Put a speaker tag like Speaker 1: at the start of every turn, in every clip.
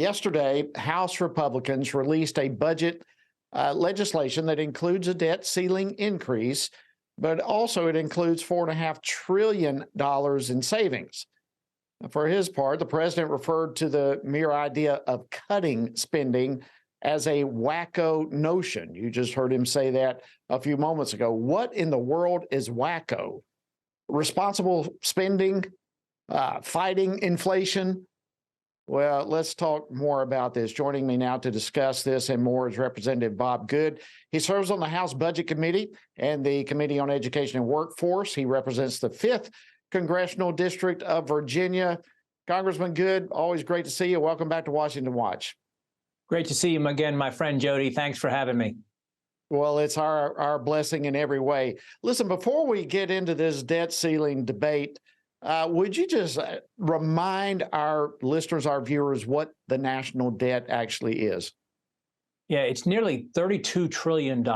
Speaker 1: Yesterday, House Republicans released a budget legislation that includes a debt ceiling increase, but also it includes $4.5 trillion in savings. For his part, the president referred to the mere idea of cutting spending as a wacko notion. You just heard him say that a few moments ago. What in the world is wacko? Responsible spending, fighting inflation? Well, let's talk more about this. Joining me now to discuss this and more is Representative Bob Good. He serves on the House Budget Committee and the Committee on Education and Workforce. He represents the 5th Congressional District of Virginia. Congressman Good, always great to see you. Welcome back to Washington Watch.
Speaker 2: Great to see you again, my friend Jody. Thanks for having me.
Speaker 1: Well, it's our blessing in every way. Listen, before we get into this debt ceiling debate, would you just remind our listeners, our viewers, what the national debt actually is?
Speaker 2: Yeah, it's nearly $32 trillion.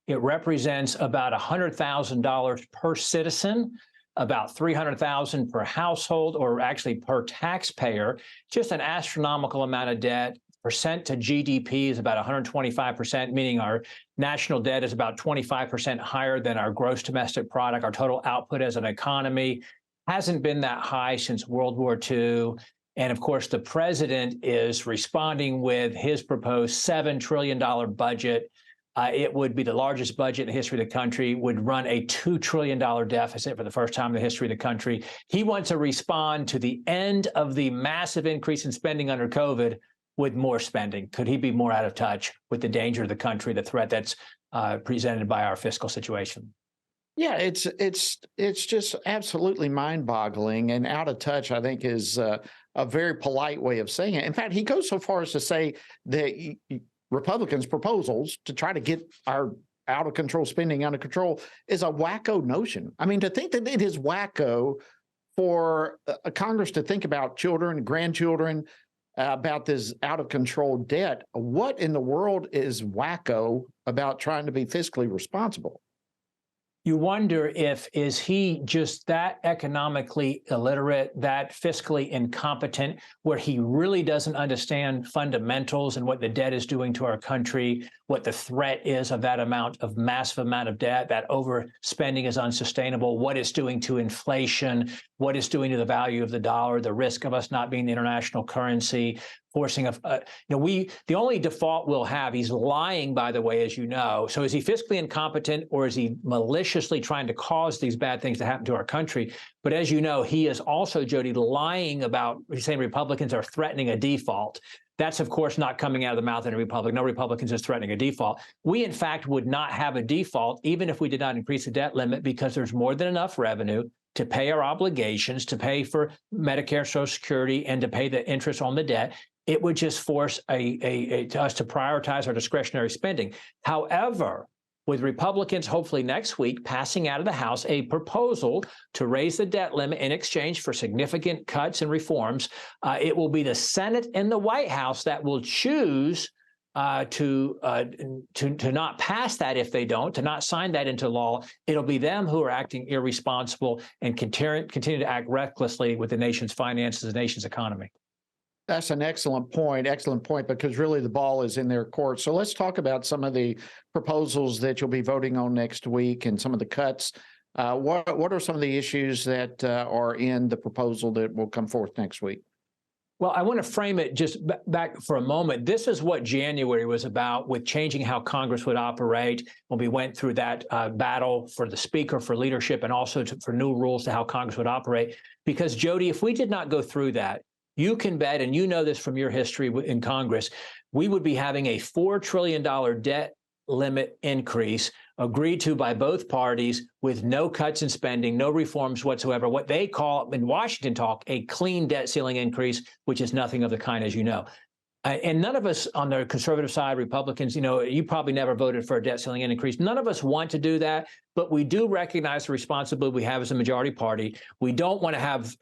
Speaker 2: It represents about $100,000 per citizen, about $300,000 per household, or actually per taxpayer. Just an astronomical amount of debt. Percent to GDP is about 125%, meaning our national debt is about 25% higher than our gross domestic product. Our total output as an economy hasn't been that high since World War II. And of course, the president is responding with his proposed $7 trillion budget. It would be the largest budget in the history of the country, would run a $2 trillion deficit for the first time in the history of the country. He wants to respond to the end of the massive increase in spending under COVID with more spending. Could he be more out of touch with the danger of the country, the threat that's presented by our fiscal situation?
Speaker 1: Yeah, it's just absolutely mind-boggling, and out of touch, I think, is a very polite way of saying it. In fact, he goes so far as to say that Republicans' proposals to try to get our out-of-control spending under control is a wacko notion. I mean, to think that it is wacko for a Congress to think about children, grandchildren, about this out-of-control debt, what in the world is wacko about trying to be fiscally responsible?
Speaker 2: You wonder is he just that economically illiterate, that fiscally incompetent, where he really doesn't understand fundamentals and what the debt is doing to our country, what the threat is of that massive amount of debt, that overspending is unsustainable, what it's doing to inflation, what it's doing to the value of the dollar, the risk of us not being the international currency, forcing the only default we'll have, he's lying, by the way, as you know. So is he fiscally incompetent, or is he maliciously trying to cause these bad things to happen to our country? But as you know, he is also, Jody, lying about, he's saying Republicans are threatening a default. That's, of course, not coming out of the mouth of a Republican. No Republicans is threatening a default. We, in fact, would not have a default, even if we did not increase the debt limit, because there's more than enough revenue to pay our obligations, to pay for Medicare, Social Security, and to pay the interest on the debt. It would just force us to prioritize our discretionary spending. However, with Republicans hopefully next week passing out of the House a proposal to raise the debt limit in exchange for significant cuts and reforms, it will be the Senate and the White House that will choose to not pass that if they don't, to not sign that into law. It'll be them who are acting irresponsible and continue to act recklessly with the nation's finances, the nation's economy.
Speaker 1: That's an excellent point, because really the ball is in their court. So let's talk about some of the proposals that you'll be voting on next week and some of the cuts. What are some of the issues that are in the proposal that will come forth next week?
Speaker 2: Well, I want to frame it just back for a moment. This is what January was about, with changing how Congress would operate when we went through that battle for the speaker, for leadership, and also for new rules to how Congress would operate. Because, Jody, if we did not go through that, you can bet, and you know this from your history in Congress, we would be having a $4 trillion debt limit increase agreed to by both parties, with no cuts in spending, no reforms whatsoever, what they call in Washington talk a clean debt ceiling increase, which is nothing of the kind, as you know. And none of us on the conservative side, Republicans, you probably never voted for a debt ceiling increase. None of us want to do that, but we do recognize the responsibility we have as a majority party. We don't want to have,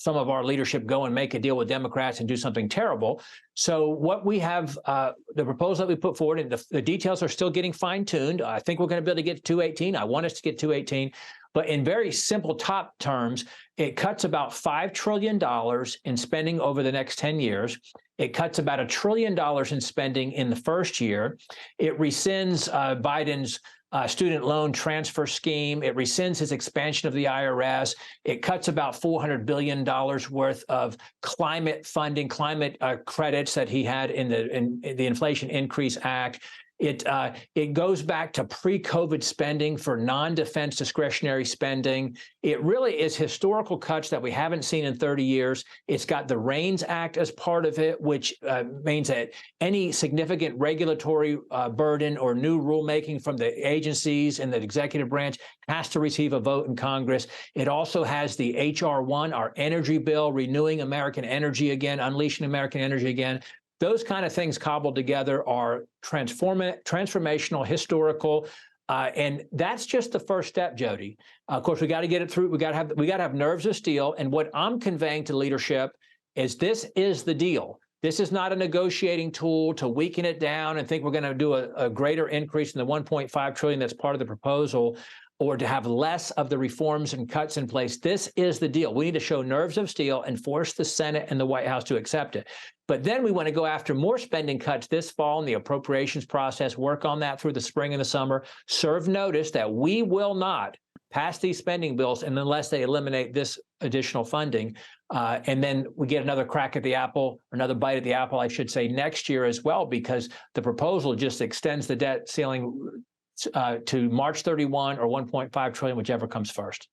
Speaker 2: some of our leadership go and make a deal with Democrats and do something terrible. So what we have, the proposal that we put forward, and the details are still getting fine-tuned. I think we're going to be able to get to 218. I want us to get 218. But in very simple top terms, it cuts about $5 trillion in spending over the next 10 years. It cuts about $1 trillion in spending in the first year. It rescinds Biden's student loan transfer scheme. It rescinds his expansion of the IRS. It cuts about $400 billion worth of climate funding, climate credits that he had in the Inflation Increase Act. It goes back to pre-COVID spending for non-defense discretionary spending. It really is historical cuts that we haven't seen in 30 years. It's got the REINS Act as part of it, which means that any significant regulatory burden or new rulemaking from the agencies in the executive branch has to receive a vote in Congress. It also has the H.R. 1, our energy bill, renewing American energy again, unleashing American energy again. Those kind of things cobbled together are transformational, historical, and that's just the first step, Jody. Of course, we got to get it through. We got to have nerves of steel. And what I'm conveying to leadership is this is the deal. This is not a negotiating tool to weaken it down and think we're going to do a greater increase in the $1.5 trillion that's part of the proposal, or to have less of the reforms and cuts in place. This is the deal. We need to show nerves of steel and force the Senate and the White House to accept it. But then we want to go after more spending cuts this fall in the appropriations process, work on that through the spring and the summer, serve notice that we will not pass these spending bills unless they eliminate this additional funding. And then we get another crack at the apple, or another bite at the apple, I should say, next year as well, because the proposal just extends the debt ceiling to March 31 or 1.5 trillion, whichever comes first.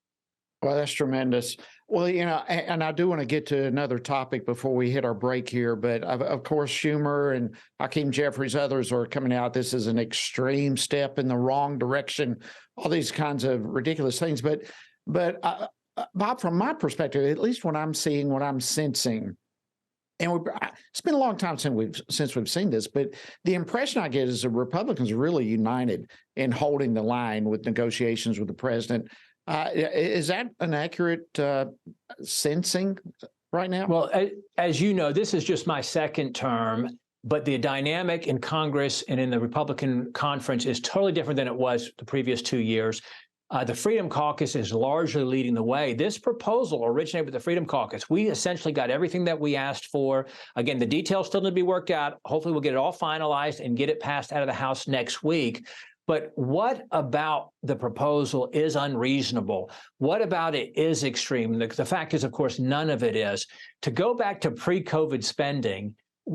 Speaker 1: Well, that's tremendous. Well, and I do want to get to another topic before we hit our break here, but of course, Schumer and Hakeem Jeffries, others are coming out. This is an extreme step in the wrong direction, all these kinds of ridiculous things. But Bob, from my perspective, at least what I'm seeing, what I'm sensing, and it's been a long time since we've seen this, but the impression I get is the Republicans are really united in holding the line with negotiations with the president. Is that an accurate sensing right now?
Speaker 2: Well, as you know, this is just my second term, but the dynamic in Congress and in the Republican conference is totally different than it was the previous 2 years. The Freedom Caucus is largely leading the way. This proposal originated with the Freedom Caucus. We essentially got everything that we asked for. Again, the details still need to be worked out. Hopefully we'll get it all finalized and get it passed out of the House next week. But what about the proposal is unreasonable? What about it is extreme? The fact is, of course, none of it is. To go back to pre-COVID spending,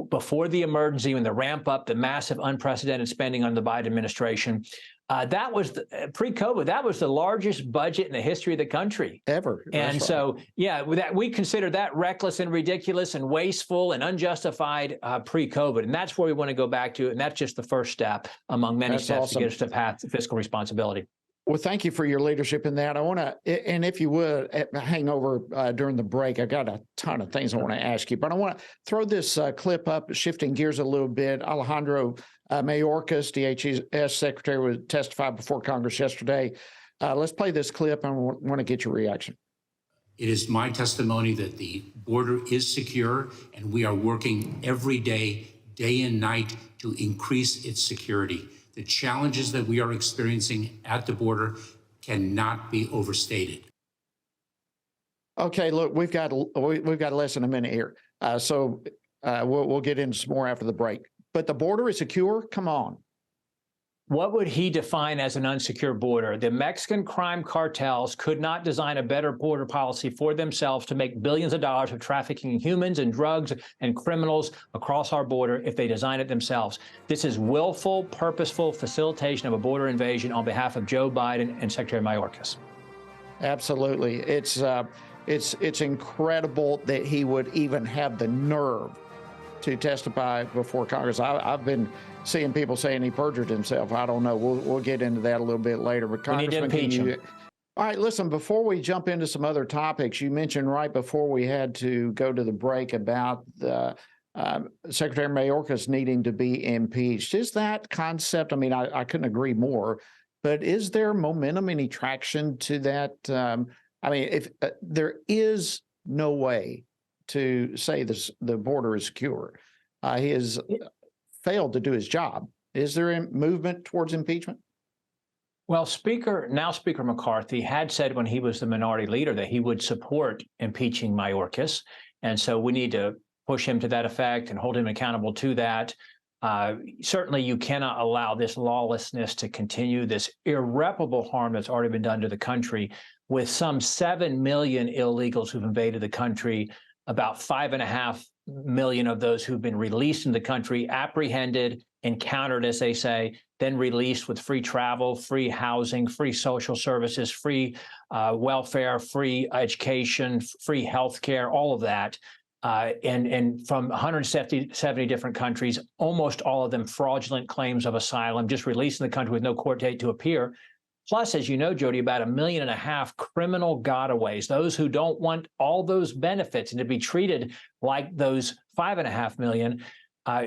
Speaker 2: before the emergency and the ramp up, the massive unprecedented spending on the Biden administration, that was pre-COVID. That was the largest budget in the history of the country
Speaker 1: ever.
Speaker 2: And so, yeah, we consider that reckless and ridiculous and wasteful and unjustified pre-COVID. And that's where we want to go back to. And that's just the first step among many steps to get us to path to fiscal responsibility.
Speaker 1: Well, thank you for your leadership in that. I want to, and if you would, hang over during the break. I got a ton of things I want to ask you, but I want to throw this clip up, shifting gears a little bit. Alejandro Mayorkas, DHS Secretary, was testified before Congress yesterday. Let's play this clip, and I want to get your reaction.
Speaker 3: It is my testimony that the border is secure, and we are working every day, day and night, to increase its security. The challenges that we are experiencing at the border cannot be overstated.
Speaker 1: Okay, look, we've got less than a minute here, so we'll get into some more after the break. But the border is secure? Come on.
Speaker 2: What would he define as an unsecure border? The Mexican crime cartels could not design a better border policy for themselves to make billions of dollars of trafficking humans and drugs and criminals across our border if they design it themselves. This is willful, purposeful facilitation of a border invasion on behalf of Joe Biden and Secretary Mayorkas.
Speaker 1: Absolutely. It's incredible that he would even have the nerve to testify before Congress. I've been seeing people saying he perjured himself. I don't know. We'll get into that a little bit later. But Congressman,
Speaker 2: we need to impeach him.
Speaker 1: All right, listen, before we jump into some other topics, you mentioned right before we had to go to the break about the Secretary Mayorkas needing to be impeached. Is that concept, I mean, I couldn't agree more, but is there momentum, any traction to that? I mean, if there is no way to say the border is secure, he has failed to do his job. Is there a movement towards impeachment?
Speaker 2: Well, Speaker McCarthy had said when he was the minority leader that he would support impeaching Mayorkas. And so we need to push him to that effect and hold him accountable to that. Certainly, you cannot allow this lawlessness to continue, this irreparable harm that's already been done to the country, with some 7 million illegals who've invaded the country, about 5.5 million of those who've been released in the country, apprehended, encountered, as they say, then released with free travel, free housing, free social services, free welfare, free education, free health care, all of that. And from 170 different countries, almost all of them fraudulent claims of asylum, just released in the country with no court date to appear. Plus, as you know, Jody, about 1.5 million criminal gotaways, those who don't want all those benefits and to be treated like those 5.5 million.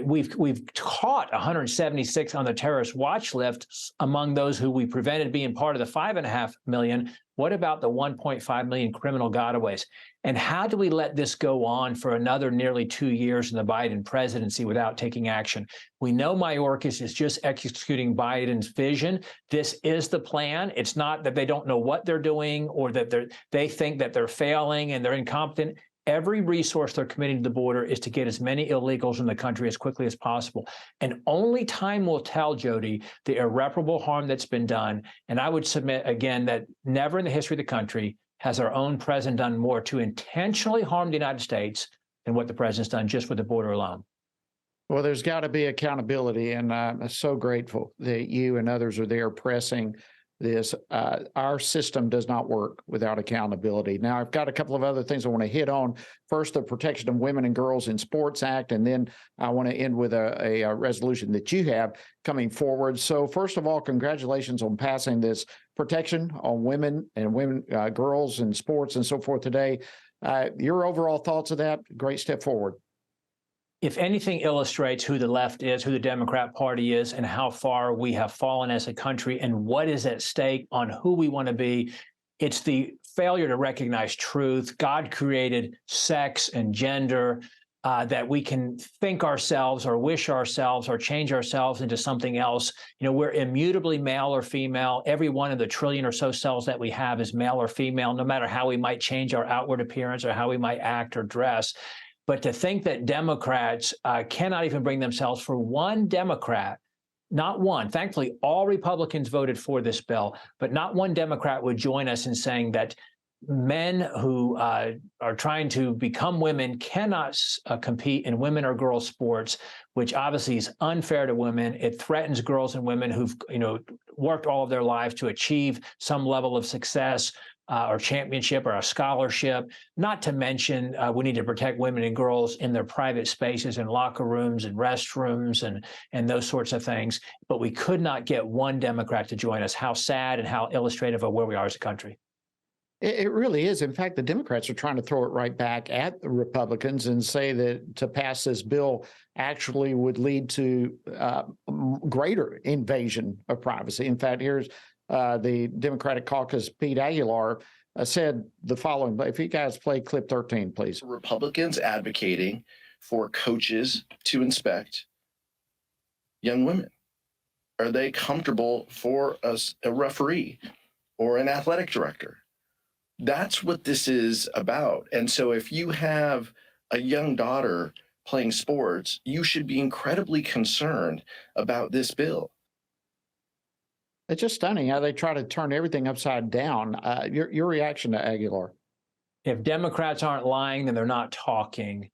Speaker 2: We've caught 176 on the terrorist watch list among those who we prevented being part of the 5.5 million. What about the 1.5 million criminal gotaways? And how do we let this go on for another nearly 2 years in the Biden presidency without taking action? We know Mayorkas is just executing Biden's vision. This is the plan. It's not that they don't know what they're doing or that they think that they're failing and they're incompetent. Every resource they're committing to the border is to get as many illegals in the country as quickly as possible. And only time will tell, Jody, the irreparable harm that's been done. And I would submit again that never in the history of the country has our own president done more to intentionally harm the United States than what the president's done just with the border alone.
Speaker 1: Well, there's got to be accountability, and I'm so grateful that you and others are there pressing this. Our system does not work without accountability. Now, I've got a couple of other things I want to hit on. First, the Protection of Women and Girls in Sports Act, and then I want to end with a resolution that you have coming forward. So first of all, congratulations on passing this protection on women and girls in sports and so forth today. Your overall thoughts of that? Great step forward.
Speaker 2: If anything illustrates who the left is, who the Democrat Party is, and how far we have fallen as a country and what is at stake on who we want to be, it's the failure to recognize truth. God created sex and gender, that we can think ourselves or wish ourselves or change ourselves into something else. You know, we're immutably male or female. Every one of the trillion or so cells that we have is male or female, no matter how we might change our outward appearance or how we might act or dress. But to think that Democrats cannot even bring themselves for one Democrat, not one. Thankfully, all Republicans voted for this bill, but not one Democrat would join us in saying that men who are trying to become women cannot compete in women or girls sports, which obviously is unfair to women. It threatens girls and women who've worked all of their lives to achieve some level of success or championship or a scholarship. Not to mention, we need to protect women and girls in their private spaces and locker rooms and restrooms and those sorts of things. But we could not get one Democrat to join us. How sad and how illustrative of where we are as a country.
Speaker 1: It really is. In fact, the Democrats are trying to throw it right back at the Republicans and say that to pass this bill actually would lead to greater invasion of privacy. In fact, here's the Democratic caucus, Pete Aguilar, said the following. If you guys play clip 13, please.
Speaker 4: Republicans advocating for coaches to inspect young women. Are they comfortable for a referee or an athletic director? That's what this is about. And so if you have a young daughter playing sports, you should be incredibly concerned about this bill.
Speaker 1: It's just stunning how they try to turn everything upside down. Your reaction to Aguilar?
Speaker 2: If Democrats aren't lying, then they're not talking.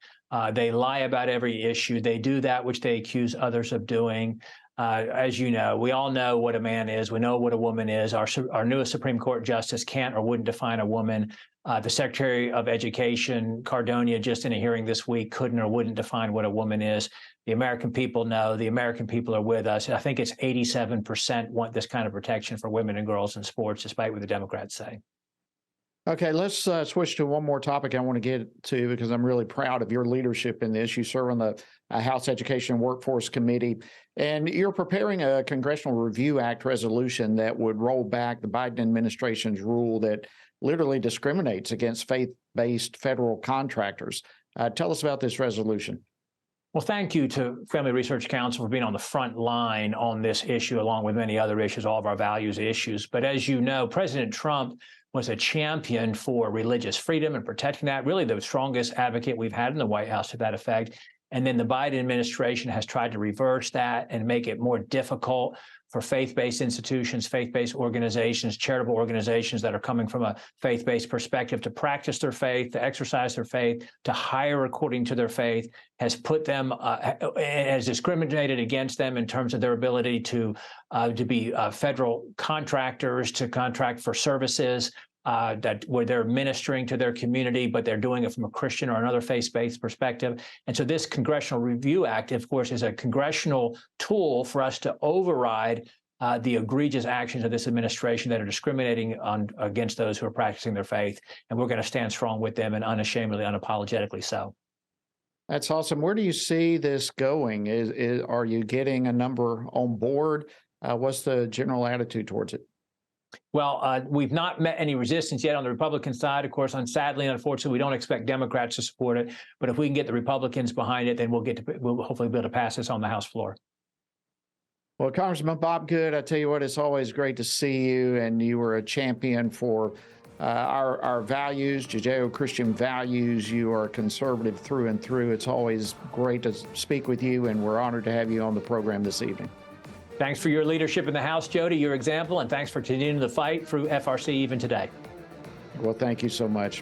Speaker 2: They lie about every issue. They do that which they accuse others of doing. As you know, we all know what a man is. We know what a woman is. Our newest Supreme Court justice can't or wouldn't define a woman. The Secretary of Education, Cardonia, just in a hearing this week, couldn't or wouldn't define what a woman is. The American people know. The American people are with us. I think it's 87% want this kind of protection for women and girls in sports, despite what the Democrats say.
Speaker 1: Okay, let's switch to one more topic I want to get to because I'm really proud of your leadership in this. You serve on the House Education and Workforce Committee, and you're preparing a Congressional Review Act resolution that would roll back the Biden administration's rule that literally discriminates against faith-based federal contractors. Tell us about this resolution.
Speaker 2: Well, thank you to Family Research Council for being on the front line on this issue, along with many other issues, all of our values issues. But as you know, President Trump was a champion for religious freedom and protecting that, really the strongest advocate we've had in the White House to that effect. And then the Biden administration has tried to reverse that and make it more difficult for faith-based institutions, faith-based organizations, charitable organizations that are coming from a faith-based perspective to practice their faith, to exercise their faith, to hire according to their faith, has put them, has discriminated against them in terms of their ability to be federal contractors, to contract for services, that where they're ministering to their community, but they're doing it from a Christian or another faith-based perspective. And so this Congressional Review Act, of course, is a congressional tool for us to override the egregious actions of this administration that are discriminating against those who are practicing their faith. And we're going to stand strong with them and unashamedly, unapologetically so.
Speaker 1: That's awesome. Where do you see this going? Are you getting a number on board? What's the general attitude towards it?
Speaker 2: Well, we've not met any resistance yet on the Republican side. Of course, sadly and unfortunately, we don't expect Democrats to support it. But if we can get the Republicans behind it, then we'll hopefully be able to pass this on the House floor.
Speaker 1: Well, Congressman Bob Good, I tell you what, it's always great to see you, and you were a champion for our values, Judeo-Christian values. You are conservative through and through. It's always great to speak with you, and we're honored to have you on the program this evening.
Speaker 2: Thanks for your leadership in the House, Jody, your example, and thanks for continuing the fight through FRC even today.
Speaker 1: Well, thank you so much.